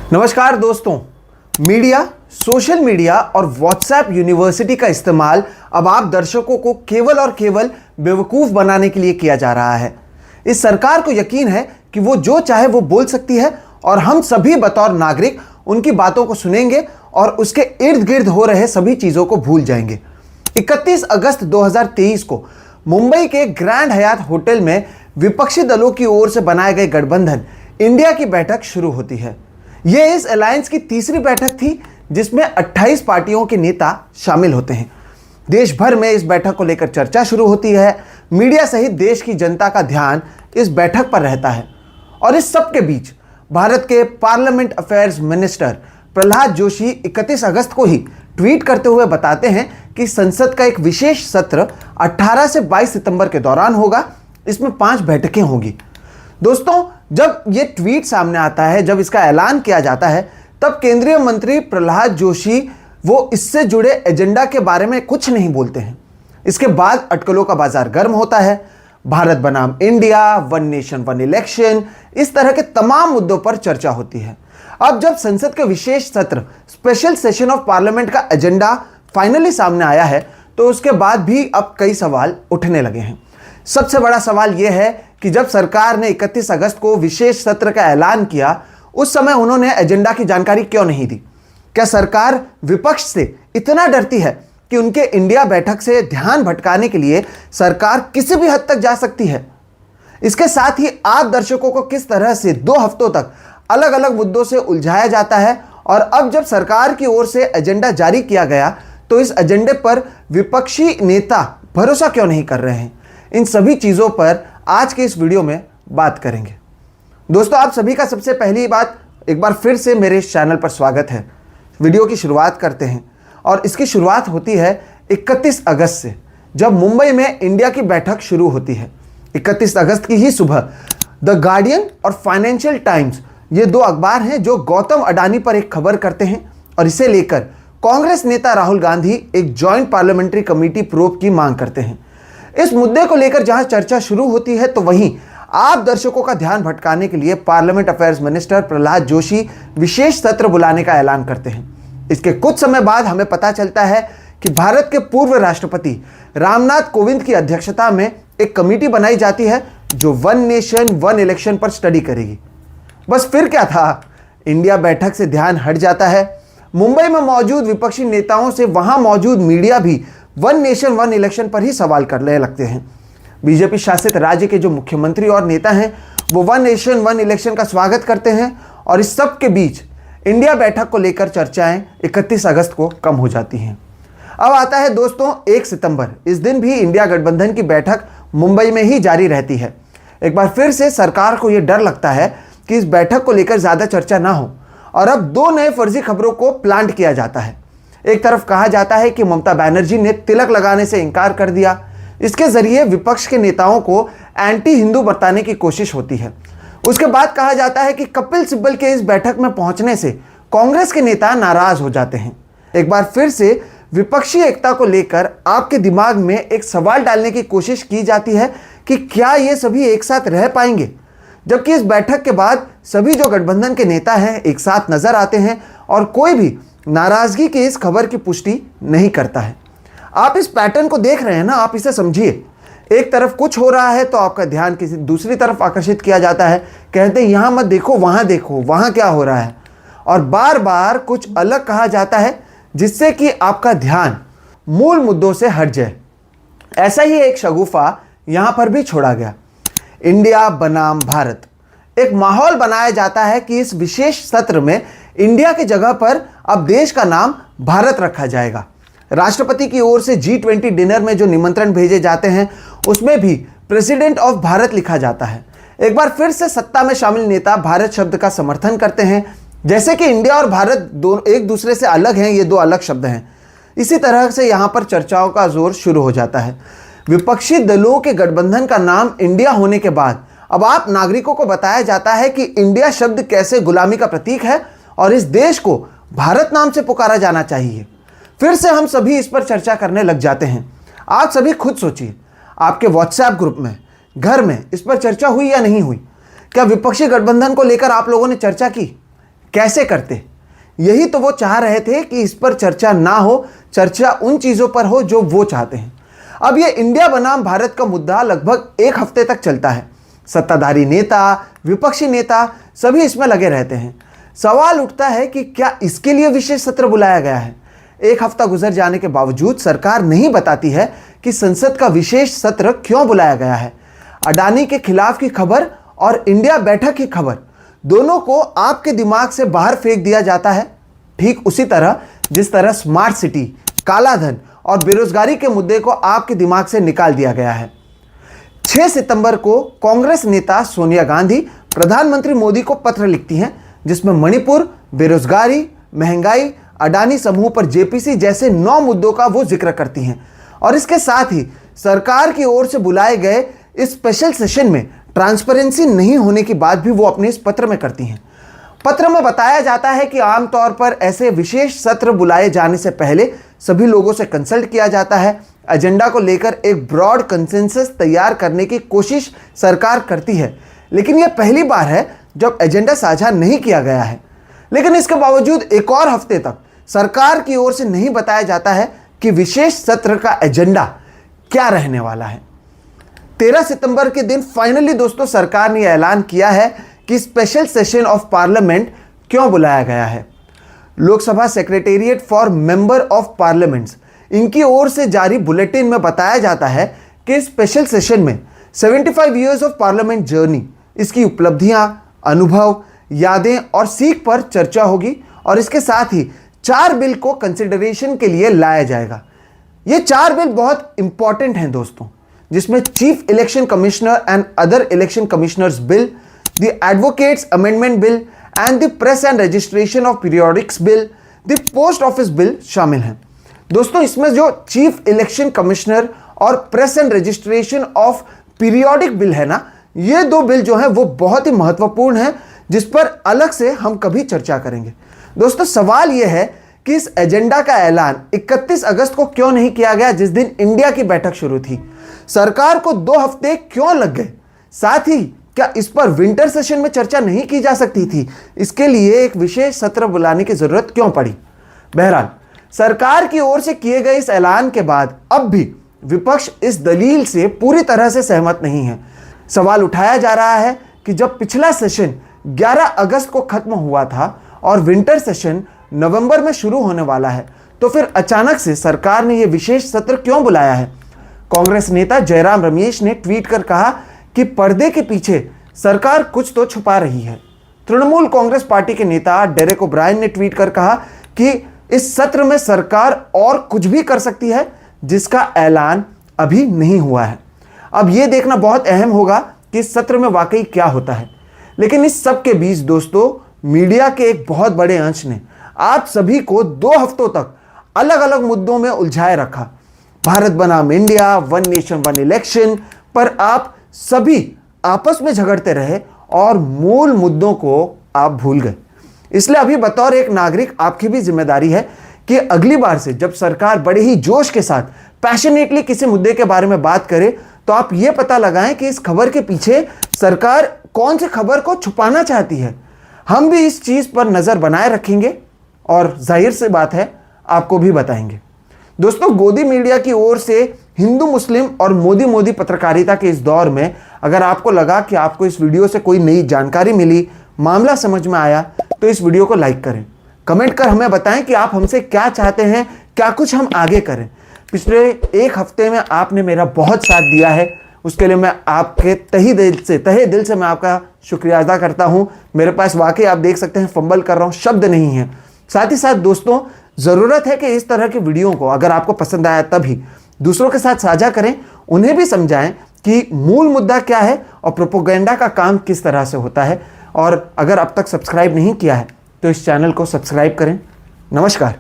नमस्कार दोस्तों। Media, social media और व्हाट्सएप यूनिवर्सिटी का इस्तेमाल अब आप दर्शकों को केवल और केवल बेवकूफ़ बनाने के लिए किया जा रहा है। इस सरकार को यकीन है कि वो जो चाहे वो बोल सकती है और हम सभी बतौर नागरिक उनकी बातों को सुनेंगे और उसके इर्द गिर्द हो रहे सभी चीज़ों को भूल जाएंगे। 31 अगस्त 2023 को मुंबई के ग्रैंड हयात होटल में विपक्षी दलों की ओर से बनाए गए गठबंधन इंडिया की बैठक शुरू होती है। यह इस अलायंस की तीसरी बैठक थी जिसमें 28 पार्टियों के नेता शामिल होते हैं। देश भर में इस बैठक को लेकर चर्चा शुरू होती है। मीडिया सहित देश की जनता का ध्यान इस बैठक पर रहता है और इस सब के बीच भारत के parliament affairs minister Prahlad Joshi 31 अगस्त को ही ट्वीट करते हुए बताते हैं कि संसद का एक विशेष सत्र 18 से 22 सितंबर के दौरान होगा। इसमें 5 बैठकें होंगी। दोस्तों, जब ये ट्वीट सामने आता है, जब इसका ऐलान किया जाता है, तब केंद्रीय मंत्री प्रहलाद जोशी वो इससे जुड़े एजेंडा के बारे में कुछ नहीं बोलते हैं। इसके बाद अटकलों का बाजार गर्म होता है। भारत बनाम India, one nation one election, इस तरह के तमाम मुद्दों पर चर्चा होती है। अब जब संसद के विशेष सत्र स्पेशल सेशन ऑफ पार्लियामेंट का एजेंडा फाइनली सामने आया है, तो उसके बाद भी अब कई सवाल उठने लगे हैं। सबसे बड़ा सवाल यह है कि जब सरकार ने 31 अगस्त को विशेष सत्र का ऐलान किया, उस समय उन्होंने एजेंडा की जानकारी क्यों नहीं दी? क्या सरकार विपक्ष से इतना डरती है कि उनके इंडिया बैठक से ध्यान भटकाने के लिए सरकार किसी भी हद तक जा सकती है? इसके साथ ही आप दर्शकों को किस तरह से 2 हफ्तों तक अलग अलग मुद्दों से उलझाया जाता है और अब जब सरकार की ओर से एजेंडा जारी किया गया तो इस एजेंडे पर विपक्षी नेता भरोसा क्यों नहीं कर रहे हैं? इन सभी चीज़ों पर आज के इस वीडियो में बात करेंगे। दोस्तों, आप सभी का सबसे पहली बात एक बार फिर से मेरे इस चैनल पर स्वागत है। वीडियो की शुरुआत करते हैं और इसकी शुरुआत होती है 31 अगस्त से, जब मुंबई में इंडिया की बैठक शुरू होती है। 31 अगस्त की ही सुबह द गार्डियन और फाइनेंशियल टाइम्स, ये 2 अखबार हैं जो गौतम अडानी पर एक खबर करते हैं और इसे लेकर कांग्रेस नेता राहुल गांधी एक जॉइंट पार्लियामेंट्री कमेटी प्रोब की मांग करते हैं। इस मुद्दे को लेकर जहां चर्चा शुरू होती है, तो वहीं आप दर्शकों का ध्यान भटकाने के लिए parliament affairs minister Prahlad Joshi विशेष सत्र बुलाने का ऐलान करते हैं। इसके कुछ समय बाद हमें पता चलता है कि भारत के पूर्व राष्ट्रपति रामनाथ कोविंद की अध्यक्षता में एक कमेटी बनाई जाती है जो वन नेशन वन इलेक्शन पर स्टडी करेगी। बस फिर क्या था, इंडिया बैठक से ध्यान हट जाता है। मुंबई में मौजूद विपक्षी नेताओं से वहां मौजूद मीडिया भी वन नेशन वन इलेक्शन पर ही सवाल करने लगते हैं। बीजेपी शासित राज्य के जो मुख्यमंत्री और नेता हैं वो वन नेशन वन इलेक्शन का स्वागत करते हैं और इस सब के बीच इंडिया बैठक को लेकर चर्चाएं 31 अगस्त को कम हो जाती हैं। अब आता है दोस्तों 1 सितंबर। इस दिन भी इंडिया गठबंधन की बैठक मुंबई में ही जारी रहती है। एक बार फिर से सरकार को यह डर लगता है कि इस बैठक को लेकर ज़्यादा चर्चा ना हो और अब 2 नए फर्जी खबरों को प्लांट किया जाता है। एक तरफ कहा जाता है कि ममता बनर्जी ने तिलक लगाने से इनकार कर दिया। इसके जरिए विपक्ष के नेताओं को एंटी हिंदू बताने की कोशिश होती है। उसके बाद कहा जाता है कि कपिल सिब्बल के इस बैठक में पहुंचने से कांग्रेस के नेता नाराज हो जाते हैं। एक बार फिर से विपक्षी एकता को लेकर आपके दिमाग में एक सवाल डालने की कोशिश की जाती है कि क्या ये सभी एक साथ रह पाएंगे, जबकि इस बैठक के बाद सभी जो गठबंधन के नेता हैं एक साथ नजर आते हैं और कोई भी नाराजगी की इस खबर की पुष्टि नहीं करता है। आप इस पैटर्न को देख रहे हैं ना, आप इसे समझिए। एक तरफ कुछ हो रहा है तो आपका ध्यान किसी दूसरी तरफ आकर्षित किया जाता है। कहते हैं यहां मत देखो, वहां क्या हो रहा है, और बार बार कुछ अलग कहा जाता है जिससे कि आपका ध्यान मूल मुद्दों से हट जाए। ऐसा ही एक शगुफा यहां पर भी छोड़ा गया। इंडिया बनाम भारत, एक माहौल बनाया जाता है कि इस विशेष सत्र में इंडिया की जगह पर अब देश का नाम भारत रखा जाएगा। राष्ट्रपति की ओर से G20 डिनर में जो निमंत्रण भेजे जाते हैं उसमें भी प्रेसिडेंट ऑफ भारत लिखा जाता है। एक बार फिर से सत्ता में शामिल नेता भारत शब्द का समर्थन करते हैं, जैसे कि इंडिया और भारत दोनों एक दूसरे से अलग हैं, ये 2 अलग शब्द हैं। इसी तरह से यहाँ पर चर्चाओं का जोर शुरू हो जाता है। विपक्षी दलों के गठबंधन का नाम इंडिया होने के बाद अब आप नागरिकों को बताया जाता है कि इंडिया शब्द कैसे गुलामी का प्रतीक है और इस देश को भारत नाम से पुकारा जाना चाहिए। फिर से हम सभी इस पर चर्चा करने लग जाते हैं। आप सभी खुद सोचिए, आपके व्हाट्सएप ग्रुप में, घर में इस पर चर्चा हुई या नहीं हुई? क्या विपक्षी गठबंधन को लेकर आप लोगों ने चर्चा की? कैसे करते। यही तो वो चाह रहे थे कि इस पर चर्चा ना हो, चर्चा उन चीज़ों पर हो जो वो चाहते हैं। अब ये इंडिया बनाम भारत का मुद्दा लगभग एक हफ्ते तक चलता है। सत्ताधारी नेता, विपक्षी नेता सभी इसमें लगे रहते हैं। सवाल उठता है कि क्या इसके लिए विशेष सत्र बुलाया गया है। एक हफ्ता गुजर जाने के बावजूद सरकार नहीं बताती है कि संसद का विशेष सत्र क्यों बुलाया गया है। अडानी के खिलाफ की खबर और इंडिया बैठक की खबर दोनों को आपके दिमाग से बाहर फेंक दिया जाता है, ठीक उसी तरह जिस तरह स्मार्ट सिटी, कालाधन और बेरोजगारी के मुद्दे को आपके दिमाग से निकाल दिया गया है। 6 सितंबर को कांग्रेस नेता सोनिया गांधी प्रधानमंत्री मोदी को पत्र लिखती हैं, जिसमें मणिपुर, बेरोजगारी, महंगाई, अडानी समूह पर जेपीसी जैसे 9 मुद्दों का वो जिक्र करती हैं। और इसके साथ ही सरकार की ओर से बुलाए गए इस स्पेशल सेशन में ट्रांसपेरेंसी नहीं होने की बात भी वो अपने इस पत्र में करती हैं। पत्र में बताया जाता है कि आमतौर पर ऐसे विशेष सत्र बुलाए जाने से पहले सभी लोगों से कंसल्ट किया जाता है। एजेंडा को लेकर एक ब्रॉड कंसेंसस तैयार करने की कोशिश सरकार करती है, लेकिन यह पहली बार है जब एजेंडा साझा नहीं किया गया है। लेकिन इसके बावजूद एक और हफ्ते तक सरकार की ओर से नहीं बताया जाता है कि विशेष सत्र का एजेंडा क्या रहने वाला है। 13 सितंबर के दिन फाइनली दोस्तों सरकार ने ऐलान किया है कि स्पेशल सेशन ऑफ पार्लियामेंट क्यों बुलाया गया है। Lok Sabha secretariat for member of parliaments, इनकी ओर से जारी बुलेटिन में बताया जाता है कि स्पेशल सेशन में 75 इयर्स ऑफ पार्लियामेंट जर्नी, इसकी उपलब्धियां, अनुभव, यादें और सीख पर चर्चा होगी और इसके साथ ही 4 बिल को कंसिडरेशन के लिए लाया जाएगा। ये 4 बिल बहुत इंपॉर्टेंट हैं दोस्तों, जिसमें chief election commissioner and other election commissioners bill, the advocates amendment bill and the press and registration of periodics bill, the post office bill शामिल हैं। दोस्तों इसमें जो चीफ इलेक्शन कमिश्नर और press and registration of periodic bill है ना, ये 2 bill जो हैं वो बहुत ही महत्वपूर्ण हैं, जिस पर अलग से हम कभी चर्चा करेंगे। दोस्तों सवाल यह है कि इस एजेंडा का ऐलान 31 अगस्त को क्यों नहीं किया गया, जिस दिन इंडिया की बैठक शुरू थी। सरकार को 2 हफ्ते क्यों लग गए। साथ ही क्या इस पर विंटर सेशन में चर्चा नहीं की जा सकती थी। इसके लिए एक विशेष सत्र बुलाने की जरूरत क्यों पड़ी। बहरहाल सरकार की ओर से किए गए इस ऐलान के बाद अब भी विपक्ष इस दलील से पूरी तरह से सहमत नहीं है। सवाल उठाया जा रहा है कि जब पिछला सेशन 11 अगस्त को खत्म हुआ था और विंटर सेशन नवंबर में शुरू होने वाला है, तो फिर अचानक से सरकार ने यह विशेष सत्र क्यों बुलाया है। कांग्रेस नेता जयराम रमेश ने ट्वीट कर कहा कि पर्दे के पीछे सरकार कुछ तो छुपा रही है। तृणमूल कांग्रेस पार्टी के नेता डेरेक ओब्रायन ने ट्वीट कर कहा कि इस सत्र में सरकार और कुछ भी कर सकती है, जिसका ऐलान अभी नहीं हुआ है। अब यह देखना बहुत अहम होगा कि इस सत्र में वाकई क्या होता है। लेकिन इस सब के बीच दोस्तों मीडिया के एक बहुत बड़े अंश ने आप सभी को 2 हफ्तों तक अलग अलग मुद्दों में उलझाए रखा। भारत बनाम India, one nation one election पर आप सभी आपस में झगड़ते रहे और मूल मुद्दों को आप भूल गए। इसलिए अभी बतौर एक नागरिक आपकी भी जिम्मेदारी है कि अगली बार से जब सरकार बड़े ही जोश के साथ पैशनेटली किसी मुद्दे के बारे में बात करे, तो आप यह पता लगाएं कि इस खबर के पीछे सरकार कौन सी खबर को छुपाना चाहती है। हम भी इस चीज पर नजर बनाए रखेंगे और जाहिर सी बात है आपको भी बताएंगे। दोस्तों गोदी मीडिया की ओर से हिंदू मुस्लिम और मोदी पत्रकारिता के इस दौर में अगर आपको लगा कि आपको इस वीडियो से कोई नई जानकारी मिली, मामला समझ में आया, तो इस वीडियो को लाइक करें, कमेंट कर हमें बताएं कि आप हमसे क्या चाहते हैं, क्या कुछ हम आगे करें। पिछले एक हफ्ते में आपने मेरा बहुत साथ दिया है, उसके लिए मैं आपके तहे दिल से मैं आपका शुक्रिया अदा करता हूं। मेरे पास वाकई आप देख सकते हैं फंबल कर रहा हूं, शब्द नहीं है। साथ ही साथ दोस्तों ज़रूरत है कि इस तरह की वीडियो को अगर आपको पसंद आया तभी दूसरों के साथ साझा करें, उन्हें भी समझाएं कि मूल मुद्दा क्या है और प्रोपेगेंडा का काम किस तरह से होता है। और अगर अब तक सब्सक्राइब नहीं किया है तो इस चैनल को सब्सक्राइब करें। नमस्कार।